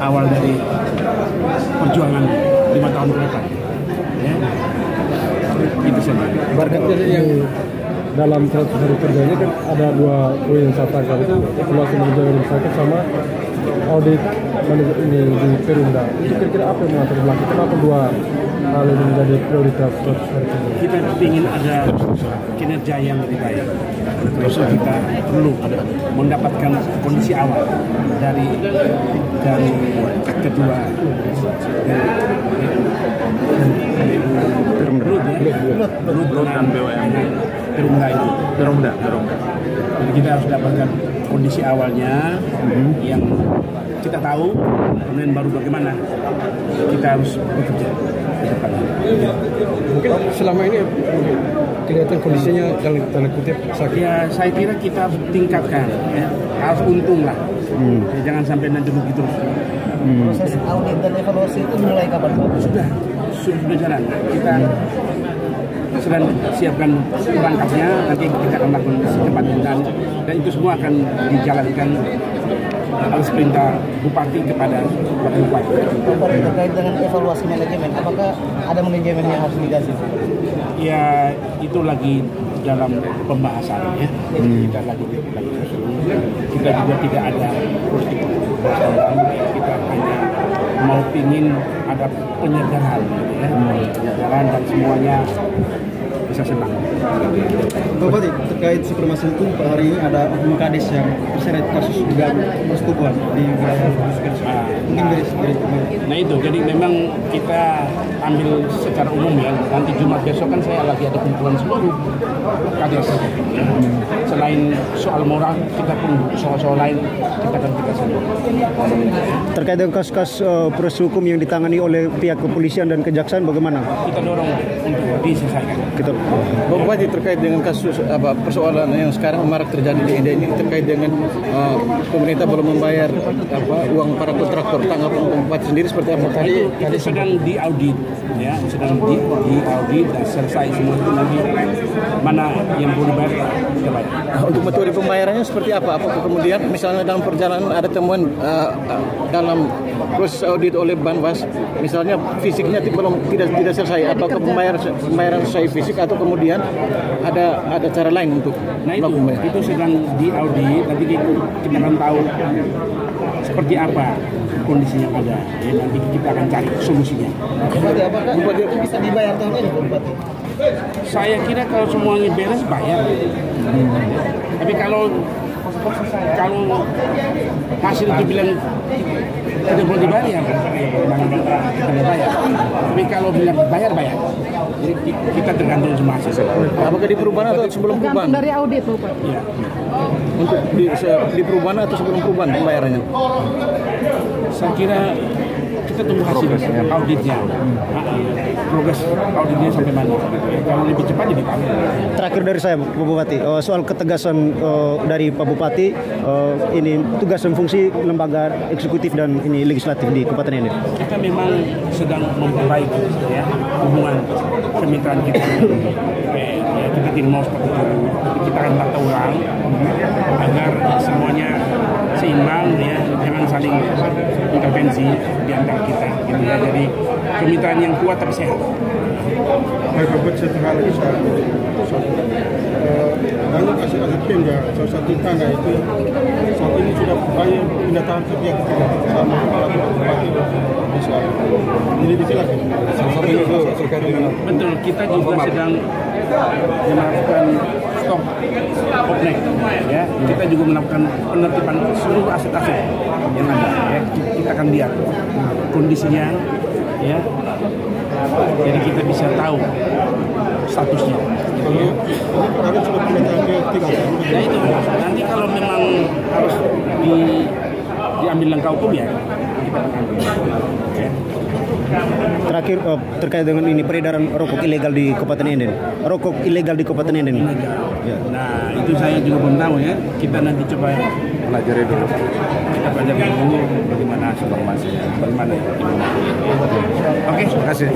awal dari perjuangan 5 tahun ke depan. Ya. Itu saja. Berkatnya yang dalam 100 hari kerja ini kan ada 2 poin yang saya tangkap, itu evaluasi manajemen rumah sakit sama audit manajemen ini di Perumda. Itu kira-kira apa yang mengatur belakang? Kenapa 2 hal ini menjadi prioritas 100 hari kerja? Kita ingin ada kinerja yang lebih baik. Terus kita perlu mendapatkan kondisi awal dari kedua Perumda. Jadi kita harus dapatkan kondisi awalnya yang kita tahu, kemudian baru bagaimana kita harus bekerja ke depannya. Mungkin selama ini kelihatan kondisinya dalam tanda kutip sakit. Ya, saya kira kita harus tingkatkan, ya. Harus untung lah. Ya, jangan sampai nanti rugi terus. Proses audit dan evaluasi itu mulai kapan, Pak? Sudah berjalan. Kita sedang siapkan perangkapnya, nanti kita akan lakukan secepatnya, dan itu semua akan dijalankan atas perintah bupati kepada bupati. Terkait dengan evaluasi manajemen, apakah ada manajemen yang harus diganti? Ya, itu lagi dalam pembahasan, ya. Kita lagi kita juga tidak ada politik, kita hanya mau pingin ada penyederhanaan, ya. Penyederhanaan dan semuanya bisa senang. Bapak, terkait supremasi hukum, hari ini ada oknum Kades yang terseret kasus dugaan persetubuhan di wilayah mungkin dari Nah itu, jadi memang kita ambil secara umum, ya. Nanti Jumat besok kan saya lagi ada kumpulan seluruh Kades. Selain soal moral, kita pun soal-soal lain kita akan kita sebut. Terkait dengan kasus proses hukum yang ditangani oleh pihak kepolisian dan kejaksaan, bagaimana? Kita dorong untuk diselesaikan. Bapak, terkait dengan kasus persoalan yang sekarang marak terjadi di India ini terkait dengan pemerintah belum membayar uang para kontraktor, tanggapan Bupati sendiri seperti apa? Itu sedang diaudit, ya, sedang diaudit dan selesai semua itu, nanti mana yang perlu dibayar kita bayar. Untuk metode pembayarannya seperti apa? Apakah kemudian misalnya dalam perjalanan ada temuan dalam proses audit oleh Banwas, misalnya fisiknya tidak selesai, apakah pembayaran sesuai fisik atau kemudian ada cara lain untuk melakukan? Itu sedang diaudit, nanti kita akan tahu seperti apa kondisinya ada, ya, nanti kita akan cari solusinya. Bupati, apakah itu bisa dibayar tahun ini, Bupati? Saya kira kalau semuanya beres bayar. Tapi kalau hasil itu bilang tidak boleh dibayar, ya kita nggak bayar. Tapi kalau bilang bayar. Jadi kita tergantung semua hasil. Apakah di perubahan atau sebelum perubahan? Dari audit, Bapak. Ya. Untuk di perubahan atau sebelum perubahan pembayarannya? Saya kira kita tunggu hasil auditnya, progres auditnya sampai mana. Kalau lebih cepat lebih bagus. Terakhir dari saya, Pak Bupati, soal ketegasan dari Pak Bupati, ini tugas dan fungsi lembaga eksekutif dan ini legislatif di Kabupaten ini. Kita memang sedang memperbaiki, ya, hubungan kemitraan kita. Kita tidak mau seperti itu, tapi kita akan tata ulang agar semuanya seimbang, ya, jangan saling intervensi di antara kita, gitu, ya. Jadi kemitraan yang kuat tapi sehat. Baik, Bapak, satu hal lagi saya banyak kasih tim, ya, salah satu tangga itu saat ini sudah banyak pendataan ke pihak ketiga sama kepala bupati bisa menyelidiki lagi. Betul, kita juga sedang melakukan stop opnek, ya. Kita juga melakukan penertiban seluruh aset-aset yang ada, ya. Kita akan lihat kondisinya, ya. Jadi kita bisa tahu statusnya. Ada sudah pendataan ke tiga. Nah itu, nanti kalau memang harus diambil langkah hukum, ya kita akan ambil. Ya. Terakhir terkait dengan ini peredaran rokok ilegal di Kabupaten Enden. Rokok ilegal di Kabupaten Enden. Ya. Nah itu saya juga belum tahu, ya. Kita nanti coba pelajari dulu. Kita pelajari dulu bagaimana informasinya, bagaimana. Oke, terima kasih.